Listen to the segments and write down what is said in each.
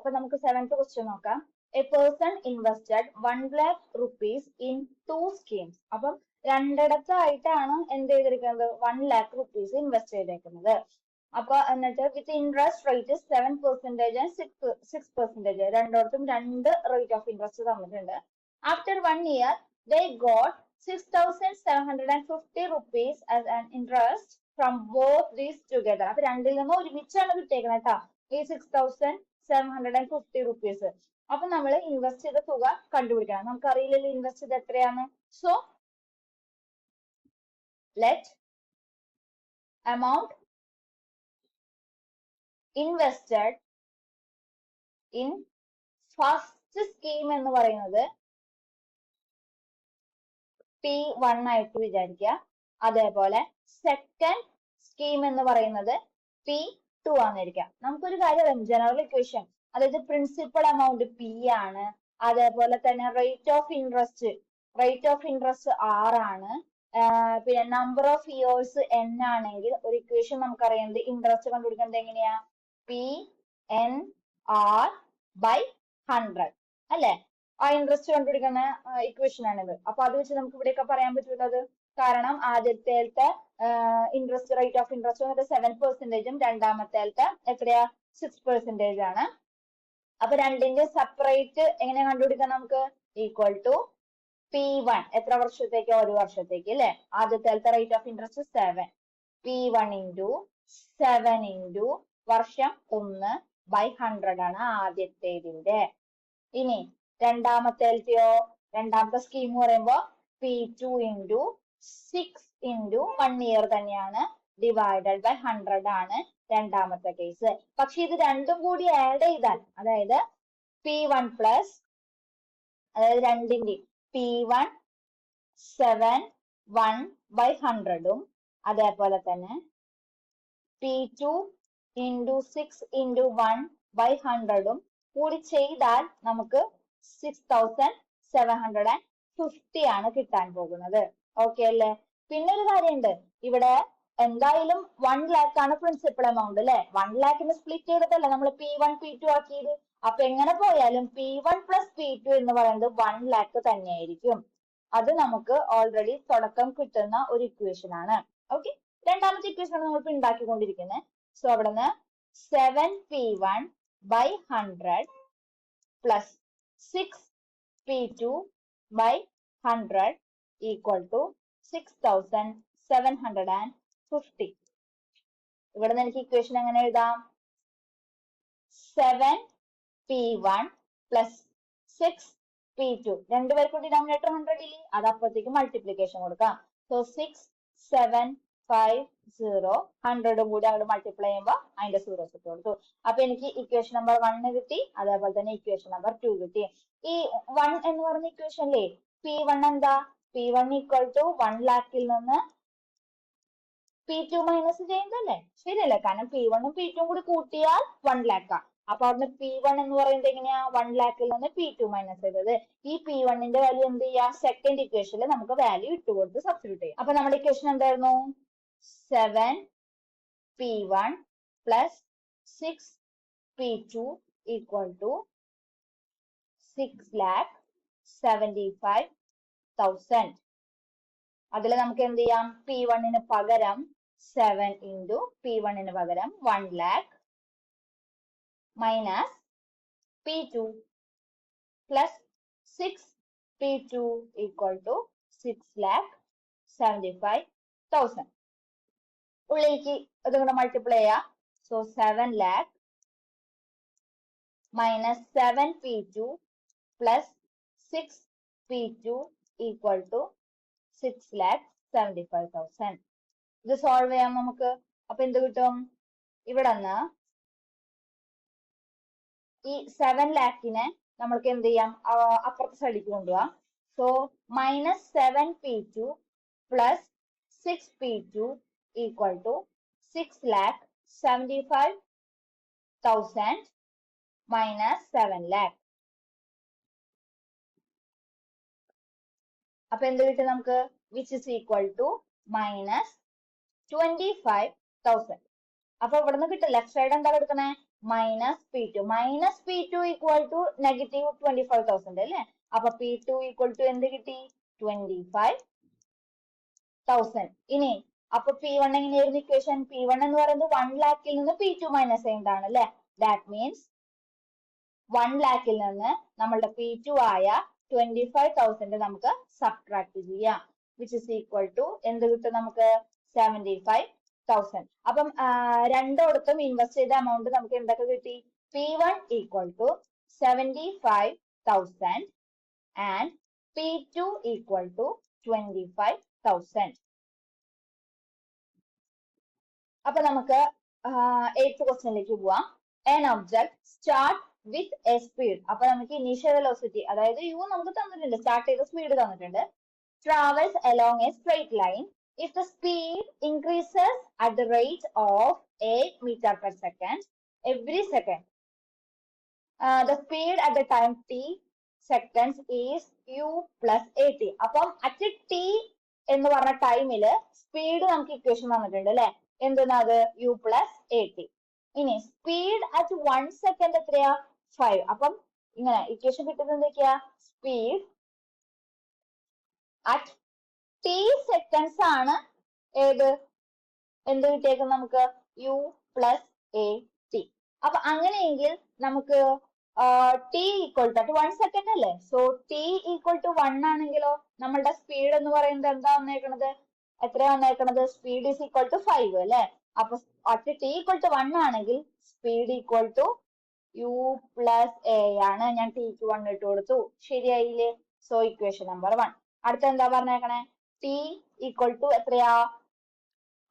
അപ്പൊ നമുക്ക് 7th question നോക്കാം. A person invested 1 lakh rupees in 2 schemes. അപ്പം രണ്ടിടത്തായിട്ടാണ് എന്ത് ചെയ്തിരിക്കുന്നത്, 1 lakh rupees ഇൻവെസ്റ്റ് ചെയ്തേക്കുന്നത്. അപ്പൊ എന്നിട്ട് വിത്ത് ഇൻട്രസ്റ്റ് റേറ്റ് 7% ആൻഡ് 6%. രണ്ടിടത്തും 2 റേറ്റ് ഓഫ് ഇൻട്രസ്റ്റ് തന്നിട്ടുണ്ട്. After 1 year they got 6,750 rupees as an interest from both these together. അപ്പൊ രണ്ടിൽ നിന്നും ഒരുമിച്ചാണ് കിട്ടിയേക്കുന്നത് കേട്ടോ ഈ 6,750 rupees. അപ്പൊ നമ്മൾ ഇൻവെസ്റ്റ് ചെയ്ത തുക കണ്ടുപിടിക്കണം. നമുക്കറിയില്ലല്ലോ ഇൻവെസ്റ്റ് ചെയ്ത് എത്രയാണ്. So let amount invested in first scheme എന്ന് പറയുന്നത് P1 ആയിട്ട് വിചാരിക്കുക. അതേപോലെ സെക്കൻഡ് സ്കീം എന്ന് പറയുന്നത് P2 ആണെന്നിരിക്കാം. നമുക്കൊരു കാര്യം ജനറൽ ഇക്വേഷൻ, അതായത് പ്രിൻസിപ്പൽ എമൗണ്ട് P ആണ്, അതേപോലെ തന്നെ റേറ്റ് ഓഫ് ഇൻട്രസ്റ്റ് R ആണ്, പിന്നെ നമ്പർ ഓഫ് ഇയേഴ്സ് N ആണെങ്കിൽ ഒരു ഇക്വേഷൻ നമുക്കറിയാം ഇൻട്രസ്റ്റ് കണ്ടുപിടിക്കുന്നത് എങ്ങനെയാ, P/100 അല്ലെ? ആ ഇൻട്രസ്റ്റ് കണ്ടുപിടിക്കുന്ന ഇക്വേഷൻ ആണിത്. അപ്പൊ അത് വെച്ച് നമുക്ക് ഇവിടെയൊക്കെ പറയാൻ പറ്റുള്ളത്, കാരണം ആദ്യത്തെ ഇൻട്രസ്റ്റ് റേറ്റ് ഓഫ് ഇൻട്രസ്റ്റ് വന്നിട്ട് 7%, രണ്ടാമത്തെ എത്രയാ 6% ആണ്. അപ്പൊ രണ്ടിന്റെ സെപ്പറേറ്റ് എങ്ങനെ കണ്ടുപിടിക്കാം നമുക്ക്, ഈക്വൽ ടു P1 എത്ര വർഷത്തേക്ക്, ഒരു വർഷത്തേക്ക് അല്ലെ. ആദ്യത്തെ rate of interest 7, P1 into 7 into വർഷം 1/100 ആണ് ആദ്യത്തേതിന്റെ. ഇനി രണ്ടാമത്തെ സ്കീം പറയുമ്പോ P2 ഇൻറ്റു 6 ഇൻറ്റു 1 ഇയർ തന്നെയാണ്, ഡിവൈഡഡ് ബൈ 100 ആണ് രണ്ടാമത്തെ കേസ്. പക്ഷെ ഇത് രണ്ടും കൂടി ആഡ് ചെയ്താൽ, അതായത് P1 പ്ലസ്, അതായത് രണ്ടിന്റെ P1 7 1/100 അതേപോലെ തന്നെ P2 ഇൻറ്റു 6 ഇൻറ്റു 1/100 കൂടി ചെയ്താൽ നമുക്ക് 6,750 ആണ് കിട്ടാൻ പോകുന്നത്. ഓക്കെ അല്ലേ? പിന്നെ ഒരു കാര്യമുണ്ട്, ഇവിടെ എന്തായാലും 1 lakh ആണ് പ്രിൻസിപ്പൽ എമൗണ്ട് അല്ലെ. 1 lakhന് സ്പ്ലിറ്റ് ചെയ്തിട്ടല്ലേ നമ്മൾ P1 P2 ആക്കിയത്. അപ്പൊ എങ്ങനെ പോയാലും P1 പ്ലസ് P2 എന്ന് പറയുന്നത് 1 lakh തന്നെയായിരിക്കും. അത് നമുക്ക് ഓൾറെഡി തുടക്കം കിട്ടുന്ന ഒരു ഇക്വേഷൻ ആണ്. ഓക്കെ, രണ്ടാമത്തെ ഇക്വേഷൻ ആണ് നമ്മളിപ്പോ ഉണ്ടാക്കിക്കൊണ്ടിരിക്കുന്നത്. സോ അവിടുന്ന് 7P1/100 plus 6P2/100 equal to 6,750. ഇവിടെ നിന്ന് എനിക്ക് ഇക്വേഷൻ എങ്ങനെ എഴുതാം, 7P1 plus 6P2, രണ്ടുപേർക്കും ഡിനോമിനേറ്റർ 100 ഇല്ലേ, അത് അപ്പത്തേക്ക് മൾട്ടിപ്ലിക്കേഷൻ കൊടുക്കാം. സോ 6,750 100 കൂടി അങ്ങോട്ട് മൾട്ടിപ്ലൈ ചെയ്യുമ്പോൾ അതിന്റെ സീറോസ് ഇട്ട് കൊടുത്തു. അപ്പൊ എനിക്ക് ഇക്വേഷൻ നമ്പർ 1 കിട്ടി, അതേപോലെ തന്നെ ഇക്വേഷൻ നമ്പർ 2 കിട്ടി. ഈ 1 എന്ന് പറഞ്ഞ ഇക്വേഷനിലെ P1 എന്താ, P1 ഈക്വൽ ടു 1 lakhൽ നിന്ന് P2 മൈനസ് ചെയ്യുന്നതല്ലേ, ശരിയല്ലേ? കാരണം P1 ഉം P2 കൂടി കൂട്ടിയാൽ 1 lakh. അപ്പൊ അവിടുന്ന് P1 എന്ന് പറയുന്നത് എങ്ങനെയാ, 1 lakhൽ നിന്ന് P2 മൈനസ് ചെയ്തത്. ഈ P1 ന്റെ വാല്യൂ എന്ത് ചെയ്യാം, സെക്കൻഡ് ഇക്വേഷനിൽ നമുക്ക് വാല്യൂ ഇട്ടുകൊടുത്ത് സബ്സ്റ്റിറ്റ്യൂട്ട് ചെയ്യാം. അപ്പൊ നമ്മുടെ ഇക്വേഷൻ എന്തായിരുന്നു, 7P1 plus 6P2 equal to 6,75,000. അതിൽ നമുക്ക് എന്ത് ചെയ്യാം, P1 പകരം 7 ഇൻറ്റു P1 പകരം 1 lakh minus P2 plus 6P2 equal to 6,75,000. ഉള്ളിലേക്ക് ഇതുകൊണ്ട് മൾട്ടിപ്ലൈ ചെയ്യാം. So 7 lakh minus 7P2 plus 6P2 equal to 6,75,000. ഇത് സോൾവ് ചെയ്യാം നമുക്ക്. അപ്പൊ എന്ത് കിട്ടും, ഇവിടെ നിന്ന് ഈ 7 lakhനെ നമ്മൾക്ക് എന്ത് ചെയ്യാം, അപ്പുറത്തെ സൈഡിലേക്ക് കൊണ്ടുപോവാം. So minus 7P2 plus 6P2 equal to 6,75,000 minus 7 lakh. അപ്പൊ എന്ത് കിട്ടും നമുക്ക്, which is equal to minus 25,000. അപ്പൊ ഇവിടുന്ന് കിട്ടും ലെഫ്റ്റ് സൈഡ് എന്താ കൊടുക്കണേ minus P two equal to negative 25,000 അല്ലേ. അപ്പൊ പി ടു ഈക്വൽ ടു എന്ത് കിട്ടി 25,000. ഇനി അപ്പൊ P1 എങ്ങനെയായിരുന്നു ഇക്വേഷൻ? P1 എന്ന് പറയുന്നത് 1 lakhൽ നിന്ന് P2 മൈനസ് ചെയ്യേണ്ടതാണ് അല്ലെ. ദാറ്റ് മീൻസ് 1 lakhൽ നിന്ന് നമ്മളുടെ P2 ആയ 25,000 നമുക്ക് സബ്ട്രാക്ട് ചെയ്യാം, വിച്ച് ഇസ് ഈക്വൽ ടു എന്ത് കിട്ടും നമുക്ക് 75,000. അപ്പം രണ്ടോടത്തും ഇൻവെസ്റ്റ് ചെയ്ത എമൗണ്ട് നമുക്ക് എന്തൊക്കെ കിട്ടി? P1 equal to 75,000 and P2 equal to 25,000. അപ്പൊ നമുക്ക് 8th ക്വസ്റ്റ്യനിലേക്ക് പോവാം. An object start with a speed. അപ്പൊ നമുക്ക് ഇനീഷ്യൽ വെലോസിറ്റി അതായത് യു നമുക്ക് തന്നിട്ടുണ്ട്, സ്റ്റാർട്ട് ചെയ്ത സ്പീഡ് തന്നിട്ടുണ്ട്. Travels along a straight line if the speed increases at the rate of 8 meter per second every second. The speed at the time t seconds is u plus at. അപ്പം at t എന്ന് പറഞ്ഞ ടൈമില് speed നമുക്ക് equation തന്നിട്ടുണ്ട് അല്ലെ. എന്താണ് u plus at. ഇനി speed at 1 second എത്രയാ 5. അപ്പം ഇങ്ങനെ ഇക്വേഷൻ കിട്ടുന്നത് എന്തൊക്കെയാ? സ്പീഡ് അറ്റ് ടി സെക്കൻഡ്സ് ആണ് ഏത് എന്ത് കിട്ടിയേക്കുന്നത് നമുക്ക് u പ്ലസ് എ ടി. അപ്പൊ അങ്ങനെയെങ്കിൽ നമുക്ക് t equal to at 1 second അല്ലേ. സോ ടി ഈക്വൽ ടു 1 ആണെങ്കിലോ നമ്മളുടെ സ്പീഡ് എന്ന് പറയുന്നത് എന്താ വന്നേക്കണത്? എത്രയാ വന്നേക്കണത്? സ്പീഡ് ഈസ് ഈക്വൽ ടു 5 അല്ലെ. അപ്പൊ അറ്റ് ടി ഈക്വൽ ടു 1 ആണെങ്കിൽ speed equal to u plus a ആണ്. ഞാൻ ടിക്ക് 1 ഇട്ട് കൊടുത്തു, ശരിയായില്ലേ? So equation number 1. അടുത്ത എന്താ പറഞ്ഞേക്കണേ? ടി ഈക്വൽ ടു എത്രയാ?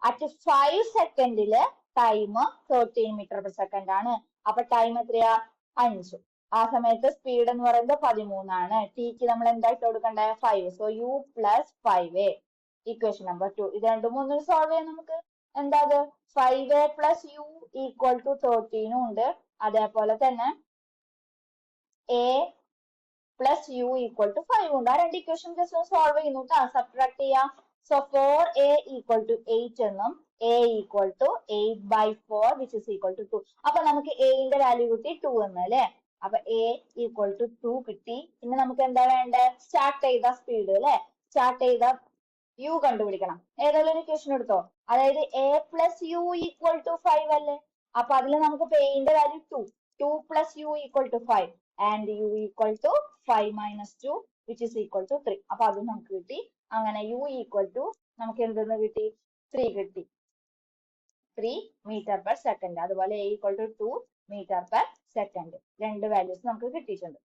അറ്റ് 5 സെക്കൻഡില് ടൈം 13 മീറ്റർ പെർ സെക്കൻഡ് ആണ്. അപ്പൊ ടൈം എത്രയാ 5. ആ സമയത്ത് സ്പീഡ് എന്ന് പറയുന്നത് 13 ആണ്. ടിക്ക് നമ്മൾ എന്തായിട്ട് കൊടുക്കണ്ടേ 5. So u plus 5a equation number 2. ഇത് രണ്ടും മൂന്നും സോൾവ് ചെയ്യാൻ നമുക്ക് എന്താ 5a plus u equal to 13 ഉണ്ട്. അതേപോലെ തന്നെ a plus u equal to 5 ഉണ്ട്. ആ രണ്ട് ഇക്വേഷൻ ജസ്റ്റ് സോൾവ് ചെയ്യുന്നു കേട്ടോ, സബ്ട്രാക്ട് ചെയ്യാം. സോ 4a ഈക്വൽ ടു 8 എന്നും a equal to 8/4 which is equal to 2. അപ്പൊ നമുക്ക് a ന്റെ വാല്യൂ കിട്ടി 2 എന്ന് അല്ലെ. അപ്പൊ a ഈക്വൽ ടു 2 കിട്ടി. ഇനി നമുക്ക് എന്താ വേണ്ടേ? സ്റ്റാർട്ട് ചെയ്ത സ്പീഡ് അല്ലെ. സ്റ്റാർട്ട് ചെയ്ത u കണ്ടുപിടിക്കണം. ഏതെങ്കിലും ഒരു ഇക്വേഷൻ എടുത്തോ. അതായത് a plus u equal to 5 അല്ലേ. അപ്പൊ അതിൽ നമുക്ക് a ന്റെ value 2 plus u equal to 5 ആൻഡ് u equal to 5 minus 2 which is equal to 3. അപ്പൊ അതും നമുക്ക് കിട്ടി. അങ്ങനെ u ഈക്വൽ ടു നമുക്ക് എന്തെന്ന് കിട്ടി? 3 കിട്ടി. 3 മീറ്റർ പെർ സെക്കൻഡ്. അതുപോലെ a equal to 2 metre per second. രണ്ട് വാല്യൂസ് നമുക്ക് കിട്ടിയിട്ടുണ്ട്.